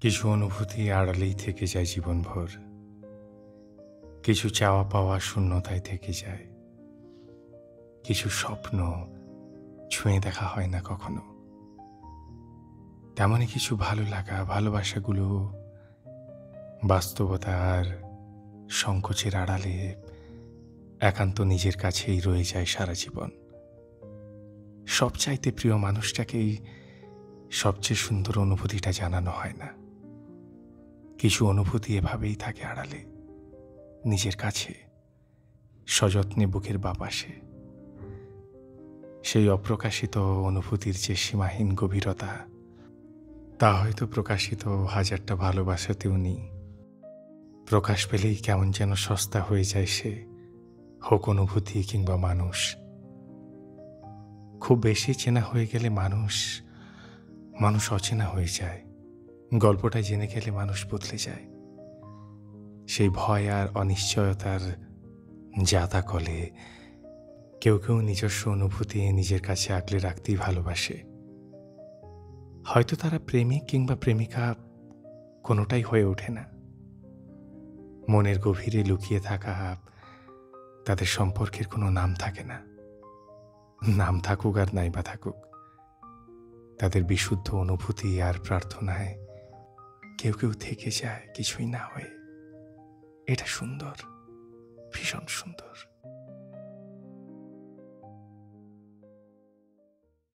কিছু অনুভূতি আড়ালেই থেকে যায় জীবনভর। কিছু চাওয়া পাওয়া শূন্যতায় থেকে যায়। কিছু স্বপ্ন ছুঁয়ে দেখা হয় না কখনো। তেমনই কিছু ভালো লাগা, ভালোবাসাগুলো বাস্তবতার সংকোচের আড়ালে একান্ত নিজের কাছেই রয়ে যায় সারা জীবন। সবচাইতে প্রিয় মানুষটাকেই সবচেয়ে সুন্দর অনুভূতিটা জানানো হয় না। কিছু অনুভূতি এভাবেই থাকে আড়ালে, নিজের কাছে, সযত্নে বুকের বাপাশে। সেই অপ্রকাশিত অনুভূতির যে সীমাহীন গভীরতা, তা হয়তো প্রকাশিত হাজারটা ভালোবাসাতেও নেই। প্রকাশ পেলেই কেমন যেন সস্তা হয়ে যায় সে, হোক অনুভূতি কিংবা মানুষ। খুব বেশি চেনা হয়ে গেলে মানুষ অচেনা হয়ে যায়। গল্পটা জেনে গেলে মানুষ বদলে যায়। সেই ভয় আর অনিশ্চয়তার জাতাকলে কেউ কেউ নিজস্ব অনুভূতি নিজের কাছে আগলে রাখতেই ভালোবাসে। হয়তো তারা প্রেমিক কিংবা প্রেমিকা কোনোটাই হয়ে ওঠে না। মনের গভীরে লুকিয়ে থাকা তাদের সম্পর্কের কোনো নাম থাকে না। নাম থাকুক আর নাইবা থাকুক, তাদের বিশুদ্ধ অনুভূতি আর প্রার্থনায় কেউ কেউ থেকে যায় কিছুই না হয়ে। এটা সুন্দর, ভীষণ সুন্দর।